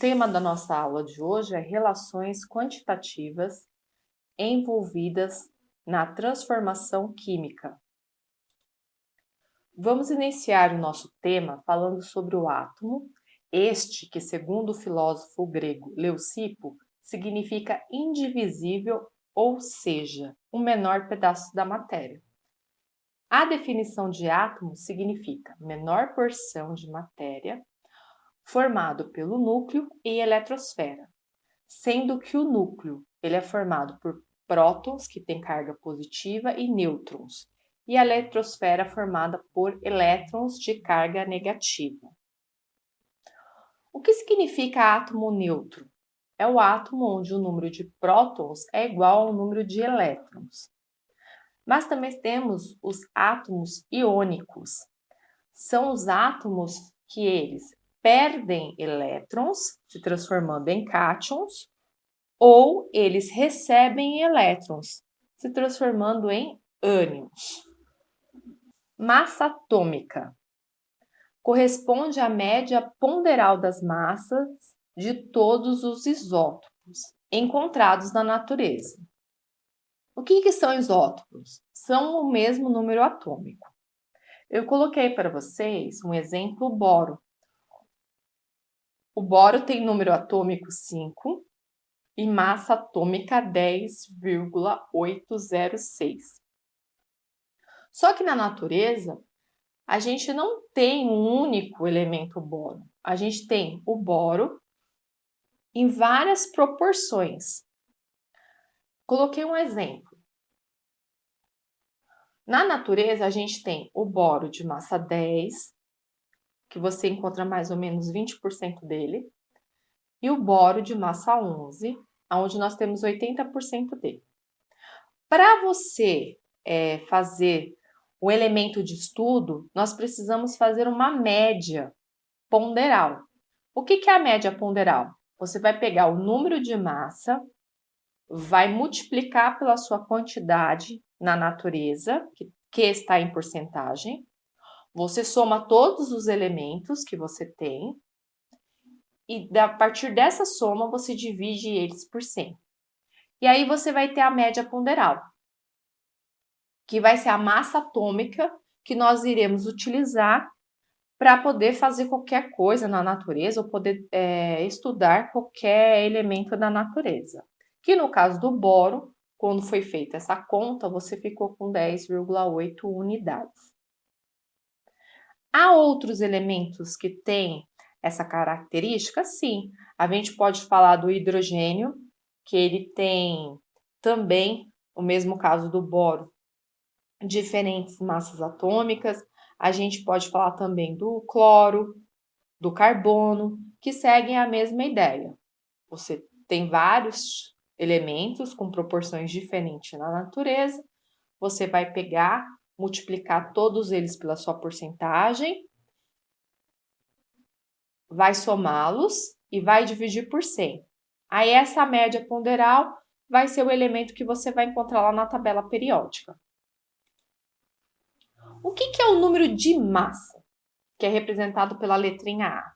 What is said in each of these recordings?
tema da nossa aula de hoje é relações quantitativas envolvidas na transformação química. Vamos iniciar o nosso tema falando sobre o átomo, este que, segundo o filósofo grego Leucipo, significa indivisível, ou seja, o menor pedaço da matéria. A definição de átomo significa menor porção de matéria formado pelo núcleo e eletrosfera, sendo que o núcleo ele é formado por prótons, que têm carga positiva, e nêutrons, e a eletrosfera formada por elétrons de carga negativa. O que significa átomo neutro? É o átomo onde o número de prótons é igual ao número de elétrons. Mas também temos os átomos iônicos. São os átomos que eles perdem elétrons, se transformando em cátions, ou eles recebem elétrons, se transformando em ânions. Massa atômica corresponde à média ponderal das massas de todos os isótopos encontrados na natureza. O que são isótopos? São o mesmo número atômico. Eu coloquei para vocês um exemplo boro. O boro tem número atômico 5 e massa atômica 10,806. Só que na natureza, a gente não tem um único elemento boro. A gente tem o boro em várias proporções. Coloquei um exemplo. Na natureza, a gente tem o boro de massa 10, que você encontra mais ou menos 20% dele, e o boro de massa 11, onde nós temos 80% dele. Para você fazer o elemento de estudo, nós precisamos fazer uma média ponderal. O que é a média ponderal? Você vai pegar o número de massa, vai multiplicar pela sua quantidade na natureza, que está em porcentagem, você soma todos os elementos que você tem, e a partir dessa soma você divide eles por 100. E aí você vai ter a média ponderal, que vai ser a massa atômica que nós iremos utilizar para poder fazer qualquer coisa na natureza ou poder estudar qualquer elemento da natureza. Que no caso do boro, quando foi feita essa conta, você ficou com 10,8 unidades. Há outros elementos que têm essa característica? Sim. A gente pode falar do hidrogênio, que ele tem também, o mesmo caso do boro, diferentes massas atômicas. A gente pode falar também do cloro, do carbono, que seguem a mesma ideia. Você tem vários elementos com proporções diferentes na natureza, você vai pegar, multiplicar todos eles pela sua porcentagem, vai somá-los e vai dividir por 100. Aí essa média ponderal vai ser o elemento que você vai encontrar lá na tabela periódica. O que é o número de massa, que é representado pela letrinha A?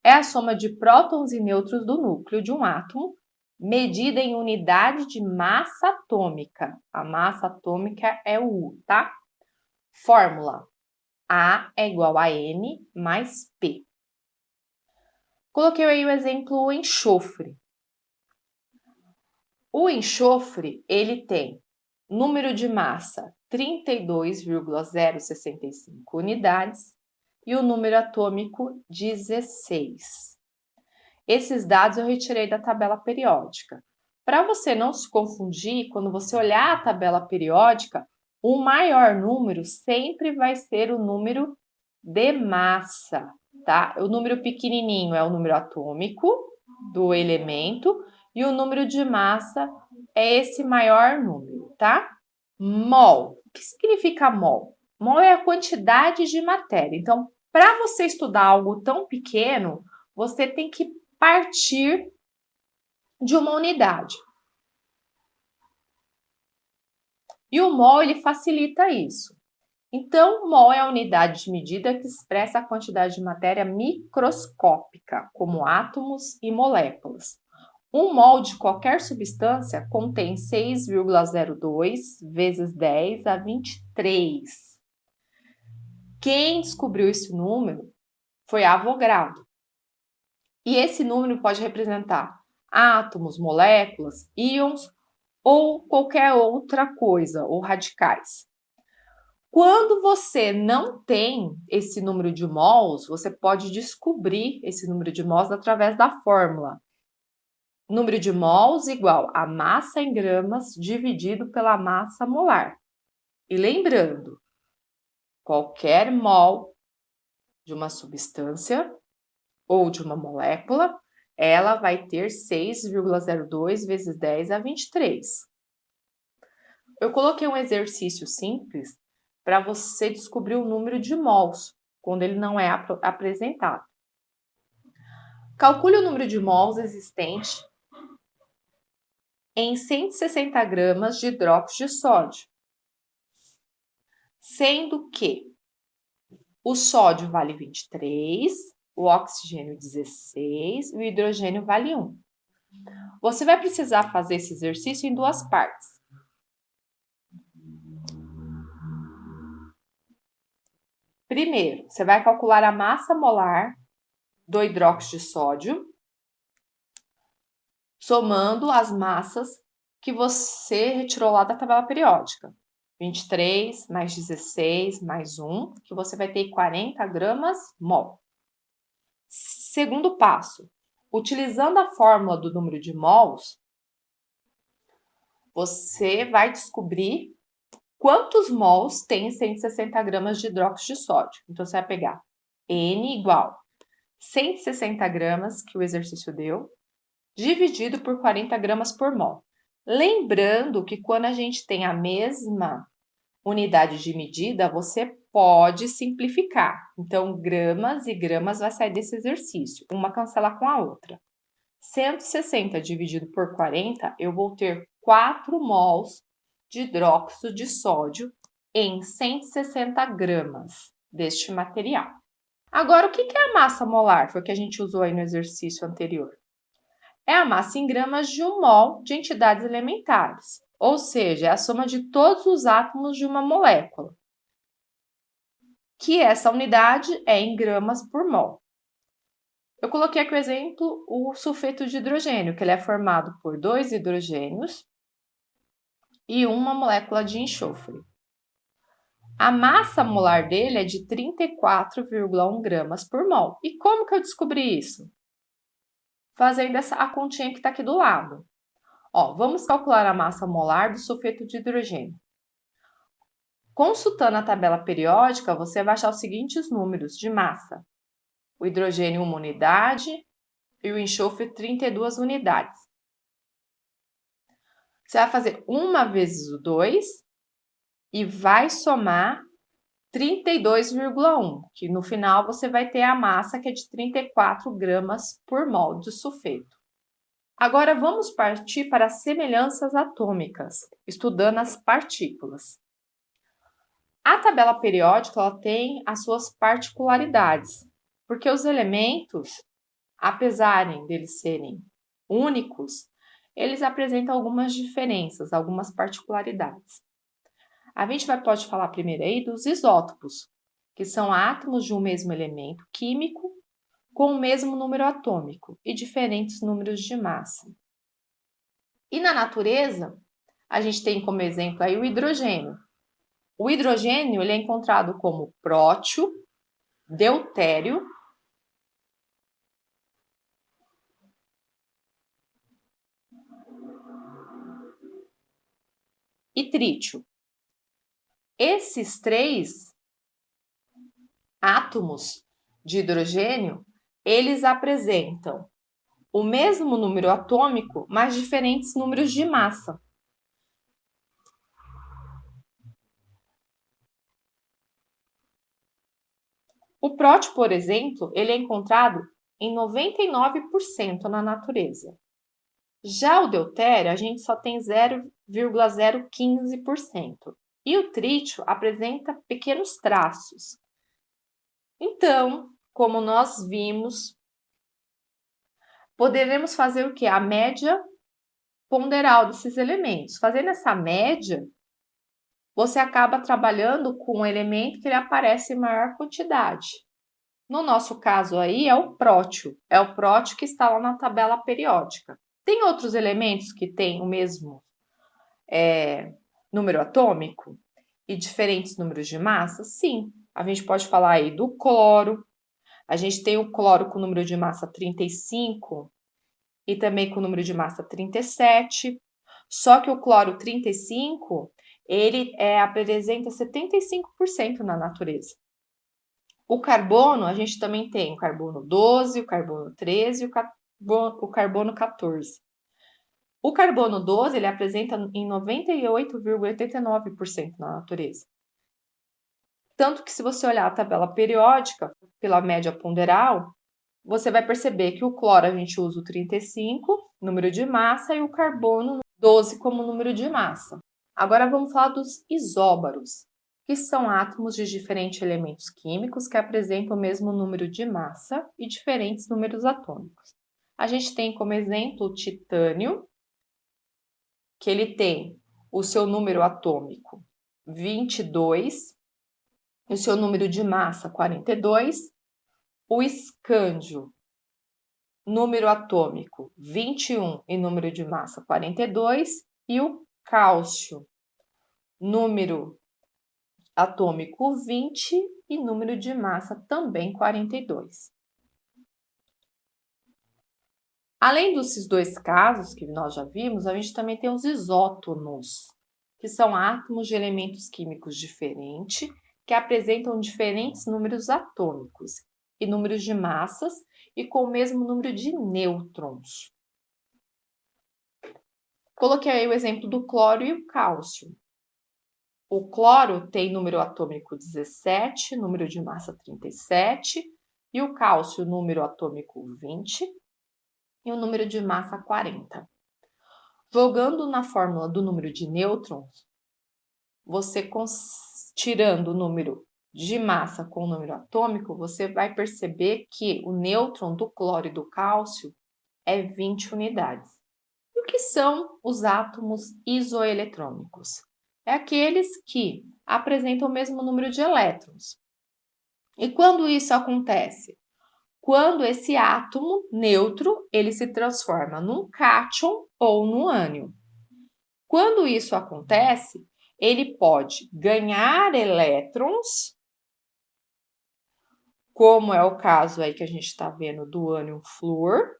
É a soma de prótons e nêutrons do núcleo de um átomo, medida em unidade de massa atômica. A massa atômica é o U, tá? Fórmula: A é igual a M mais P. Coloquei aí o exemplo enxofre. O enxofre, ele tem número de massa 32,065 unidades e o número atômico 16. Esses dados eu retirei da tabela periódica. Para você não se confundir, quando você olhar a tabela periódica, o maior número sempre vai ser o número de massa, tá? O número pequenininho é o número atômico do elemento e o número de massa é esse maior número, tá? Mol. O que significa mol? Mol é a quantidade de matéria. Então, para você estudar algo tão pequeno, você tem que partir de uma unidade. E o mol, ele facilita isso. Então, mol é a unidade de medida que expressa a quantidade de matéria microscópica, como átomos e moléculas. Um mol de qualquer substância contém 6,02 vezes 10 a 23. Quem descobriu esse número foi Avogadro. E esse número pode representar átomos, moléculas, íons ou qualquer outra coisa, ou radicais. Quando você não tem esse número de mols, você pode descobrir esse número de mols através da fórmula. Número de mols igual a massa em gramas dividido pela massa molar. E lembrando, qualquer mol de uma substância ou de uma molécula, ela vai ter 6,02 vezes 10 a 23. Eu coloquei um exercício simples para você descobrir o número de mols quando ele não é apresentado. Calcule o número de mols existente em 160 gramas de hidróxido de sódio, sendo que o sódio vale 23, o oxigênio 16 e o hidrogênio vale 1. Você vai precisar fazer esse exercício em duas partes. Primeiro, você vai calcular a massa molar do hidróxido de sódio, somando as massas que você retirou lá da tabela periódica. 23 mais 16 mais 1, que você vai ter 40 gramas mol. Segundo passo, utilizando a fórmula do número de mols, você vai descobrir quantos mols tem 160 gramas de hidróxido de sódio. Então, você vai pegar N igual 160 gramas, que o exercício deu, dividido por 40 gramas por mol. Lembrando que quando a gente tem a mesma unidade de medida, você pode simplificar. Então, gramas e gramas vai sair desse exercício. Uma cancela com a outra. 160 dividido por 40, eu vou ter 4 mols de hidróxido de sódio em 160 gramas deste material. Agora, o que é a massa molar? Foi o que a gente usou aí no exercício anterior. É a massa em gramas de um mol de entidades elementares, ou seja, é a soma de todos os átomos de uma molécula, que essa unidade é em gramas por mol. Eu coloquei aqui o exemplo, o sulfeto de hidrogênio, que ele é formado por 2 hidrogênios e uma molécula de enxofre. A massa molar dele é de 34,1 gramas por mol. E como que eu descobri isso? Fazendo a continha que está aqui do lado. Vamos calcular a massa molar do sulfeto de hidrogênio. Consultando a tabela periódica, você vai achar os seguintes números de massa. O hidrogênio, 1 unidade, e o enxofre, 32 unidades. Você vai fazer 1 vezes o 2 e vai somar 32,1, que no final você vai ter a massa que é de 34 gramas por mol de sulfeto. Agora vamos partir para as semelhanças atômicas, estudando as partículas. A tabela periódica ela tem as suas particularidades, porque os elementos, apesar deles serem únicos, eles apresentam algumas diferenças, algumas particularidades. A gente pode falar primeiro aí dos isótopos, que são átomos de um mesmo elemento químico com o mesmo número atômico e diferentes números de massa. E na natureza, a gente tem como exemplo aí o hidrogênio. O hidrogênio ele é encontrado como prótio, deutério e trítio. Esses 3 átomos de hidrogênio, eles apresentam o mesmo número atômico, mas diferentes números de massa. O prótio, por exemplo, ele é encontrado em 99% na natureza. Já o deutério, a gente só tem 0,015%. E o trítio apresenta pequenos traços. Então, como nós vimos, poderemos fazer o quê? A média ponderal desses elementos. Fazendo essa média, você acaba trabalhando com um elemento que ele aparece em maior quantidade. No nosso caso aí é o prótio que está lá na tabela periódica. Tem outros elementos que têm o mesmo número atômico e diferentes números de massa? Sim, a gente pode falar aí do cloro. A gente tem o cloro com número de massa 35 e também com número de massa 37. Só que o cloro 35, ele apresenta 75% na natureza. O carbono, a gente também tem o carbono 12, o carbono 13 e o carbono 14. O carbono 12, ele apresenta em 98,89% na natureza. Tanto que se você olhar a tabela periódica, pela média ponderal, você vai perceber que o cloro a gente usa o 35, número de massa, e o carbono 12 como número de massa. Agora vamos falar dos isóbaros, que são átomos de diferentes elementos químicos que apresentam o mesmo número de massa e diferentes números atômicos. A gente tem como exemplo o titânio, que ele tem o seu número atômico 22, o seu número de massa 42, o escândio, número atômico 21 e número de massa 42, e o cálcio, número atômico 20 e número de massa também 42. Além desses dois casos que nós já vimos, a gente também tem os isótonos, que são átomos de elementos químicos diferentes que apresentam diferentes números atômicos e números de massas e com o mesmo número de nêutrons. Coloquei aí o exemplo do cloro e o cálcio. O cloro tem número atômico 17, número de massa 37, e o cálcio, número atômico 20 e o número de massa 40. Jogando na fórmula do número de nêutrons, você tirando o número de massa com o número atômico, você vai perceber que o nêutron do cloro e do cálcio é 20 unidades. E o que são os átomos isoeletrônicos? É aqueles que apresentam o mesmo número de elétrons. E quando isso acontece? Quando esse átomo neutro ele se transforma num cátion ou num ânion. Quando isso acontece, ele pode ganhar elétrons, como é o caso aí que a gente está vendo do ânion flúor,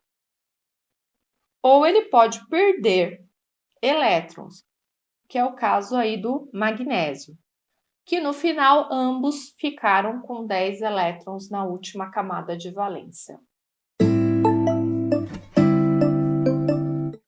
ou ele pode perder elétrons, que é o caso aí do magnésio, que no final ambos ficaram com 10 elétrons na última camada de valência.